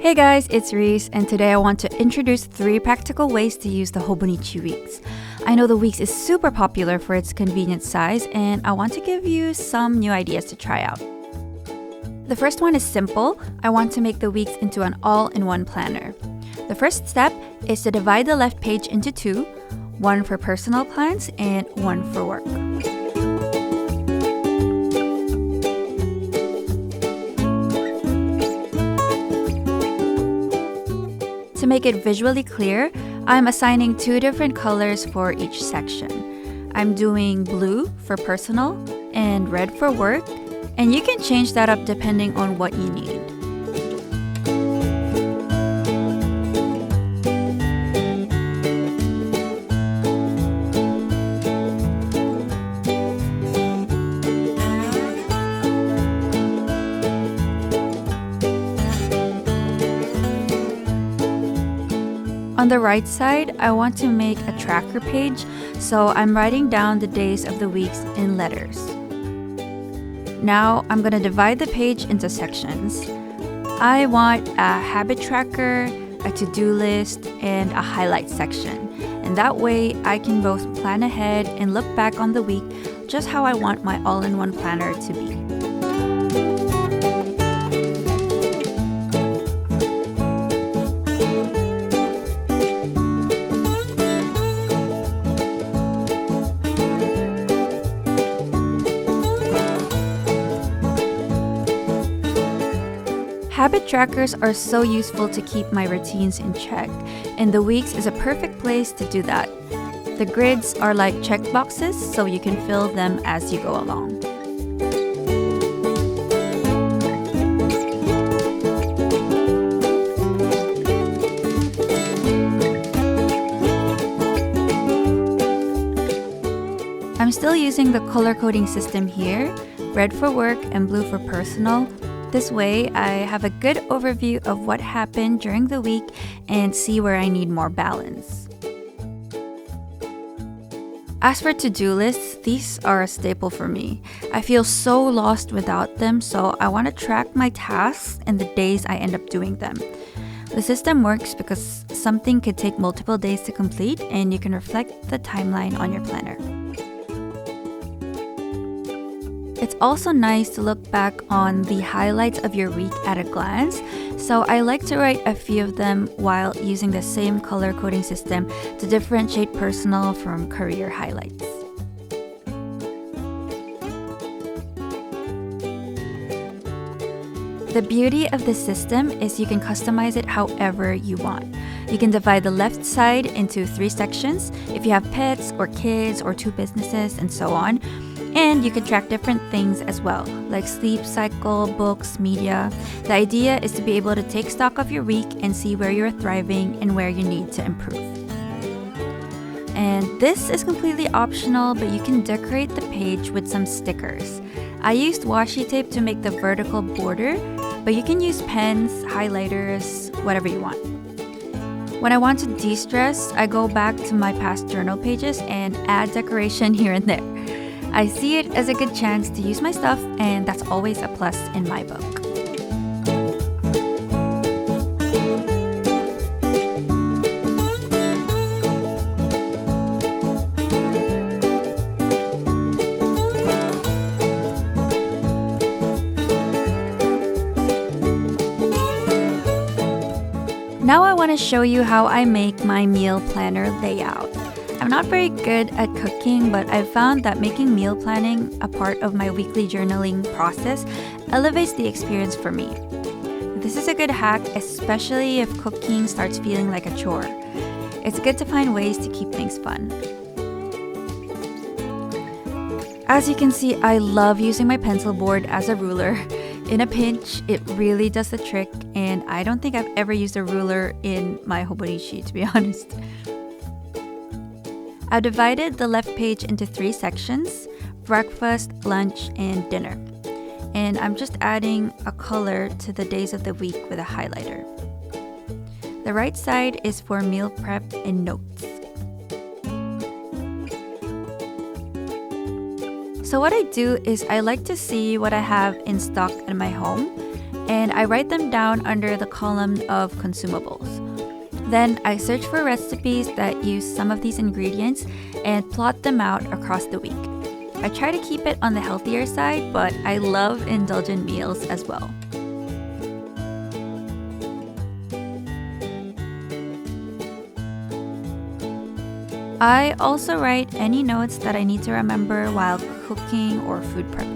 Hey guys, it's Reese, and today I want to introduce 3 practical ways to use the Hobonichi weeks. I know the weeks is super popular for its convenient size, and I want to give you some new ideas to try out. The first one is simple. I want to make the weeks into an all-in-one planner. The first step is to divide the left page into 2, one for personal plans and one for work. To make it visually clear, I'm assigning 2 different colors for each section. I'm doing blue for personal and red for work, and you can change that up depending on what you need. On the right side, I want to make a tracker page, so I'm writing down the days of the weeks in letters. Now, I'm going to divide the page into sections. I want a habit tracker, a to-do list, and a highlight section. And that way, I can both plan ahead and look back on the week just how I want my all-in-one planner to be. Habit trackers are so useful to keep my routines in check, and the weeks is a perfect place to do that. The grids are like check boxes, so you can fill them as you go along. I'm still using the color coding system here, red for work and blue for personal. This way, I have a good overview of what happened during the week and see where I need more balance. As for to-do lists, these are a staple for me. I feel so lost without them, so I want to track my tasks and the days I end up doing them. The system works because something could take multiple days to complete, and you can reflect the timeline on your planner. It's also nice to look back on the highlights of your week at a glance, so I like to write a few of them while using the same color coding system to differentiate personal from career highlights. The beauty of this system is you can customize it however you want. You can divide the left side into 3 sections if you have pets or kids or 2 businesses and so on. And you can track different things as well, like sleep cycle, books, media. The idea is to be able to take stock of your week and see where you're thriving and where you need to improve. And this is completely optional, but you can decorate the page with some stickers. I used washi tape to make the vertical border, but you can use pens, highlighters, whatever you want. When I want to de-stress, I go back to my past journal pages and add decoration here and there. I see it as a good chance to use my stuff, and that's always a plus in my book. Now I want to show you how I make my meal planner layout. I'm not very good at cooking, but I've found that making meal planning a part of my weekly journaling process elevates the experience for me. This is a good hack, especially if cooking starts feeling like a chore. It's good to find ways to keep things fun. As you can see, I love using my pencil board as a ruler. In a pinch, it really does the trick, and I don't think I've ever used a ruler in my Hobonichi, to be honest. I've divided the left page into 3 sections: breakfast, lunch, and dinner. And I'm just adding a color to the days of the week with a highlighter. The right side is for meal prep and notes. So what I do is I like to see what I have in stock in my home and I write them down under the column of consumables. Then I search for recipes that use some of these ingredients and plot them out across the week. I try to keep it on the healthier side, but I love indulgent meals as well. I also write any notes that I need to remember while cooking or food prepping.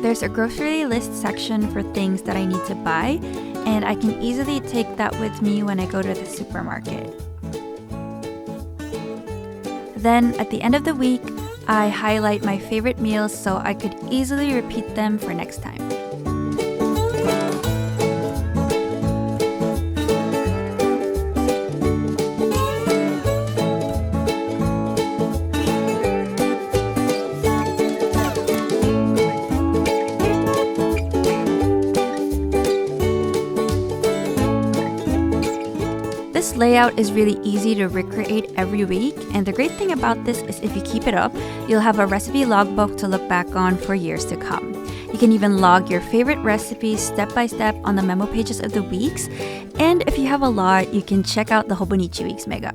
There's a grocery list section for things that I need to buy, and I can easily take that with me when I go to the supermarket. Then, at the end of the week, I highlight my favorite meals so I could easily repeat them for next time. This layout is really easy to recreate every week, and the great thing about this is if you keep it up, you'll have a recipe logbook to look back on for years to come. You can even log your favorite recipes step by step on the memo pages of the weeks, and if you have a lot, you can check out the Hobonichi Weeks Mega.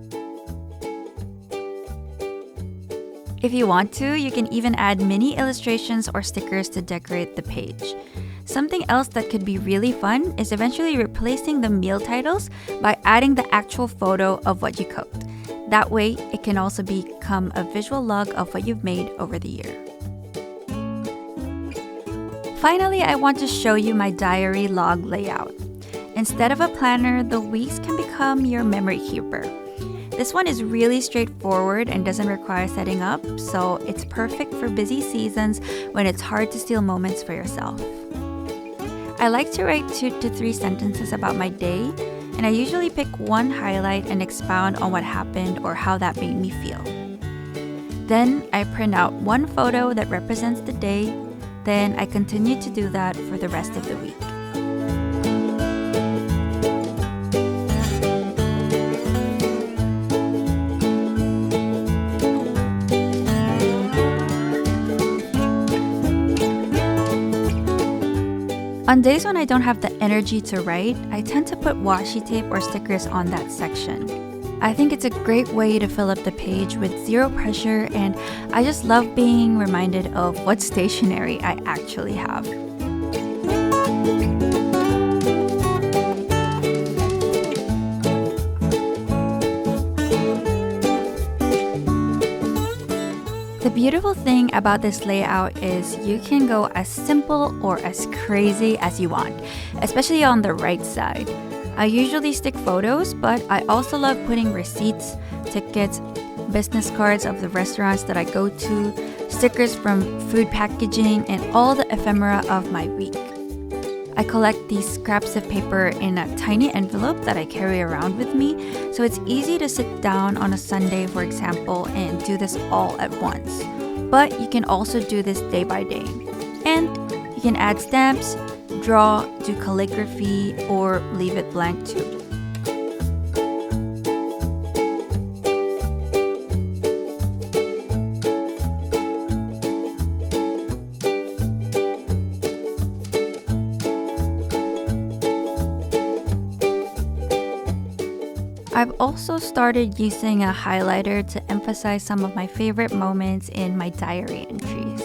If you want to, you can even add mini illustrations or stickers to decorate the page. Something else that could be really fun is eventually replacing the meal titles by adding the actual photo of what you cooked. That way, it can also become a visual log of what you've made over the year. Finally, I want to show you my diary log layout. Instead of a planner, the weeks can become your memory keeper. This one is really straightforward and doesn't require setting up, so it's perfect for busy seasons when it's hard to steal moments for yourself. I like to write 2 to 3 sentences about my day, and I usually pick one highlight and expound on what happened or how that made me feel. Then I print out one photo that represents the day, then I continue to do that for the rest of the week. On days when I don't have the energy to write, I tend to put washi tape or stickers on that section. I think it's a great way to fill up the page with zero pressure, and I just love being reminded of what stationery I actually have. The beautiful thing about this layout is you can go as simple or as crazy as you want, especially on the right side. I usually stick photos, but I also love putting receipts, tickets, business cards of the restaurants that I go to, stickers from food packaging, and all the ephemera of my week. I collect these scraps of paper in a tiny envelope that I carry around with me, so it's easy to sit down on a Sunday, for example, and do this all at once. But you can also do this day by day. And you can add stamps, draw, do calligraphy, or leave it blank too. I've also started using a highlighter to emphasize some of my favorite moments in my diary entries.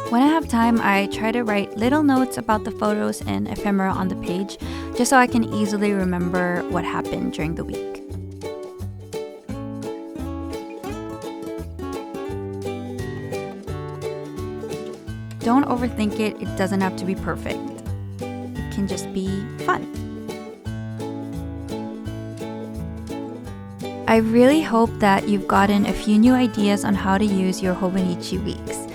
When I have time, I try to write little notes about the photos and ephemera on the page, just so I can easily remember what happened during the week. Don't overthink it, it doesn't have to be perfect. It can just be fun. I really hope that you've gotten a few new ideas on how to use your Hobonichi weeks.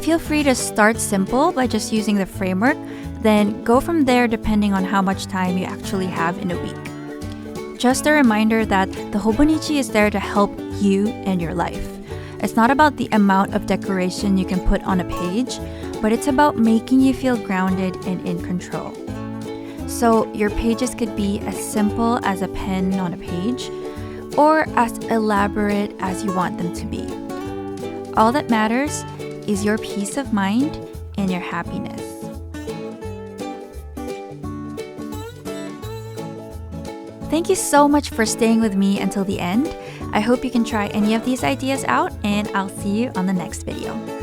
Feel free to start simple by just using the framework, Then go from there depending on how much time you actually have in a week. Just a reminder that the Hobonichi is there to help you and your life. It's not about the amount of decoration you can put on a page, but it's about making you feel grounded and in control. So your pages could be as simple as a pen on a page, or as elaborate as you want them to be. All that matters is your peace of mind and your happiness. Thank you so much for staying with me until the end. I hope you can try any of these ideas out, and I'll see you on the next video.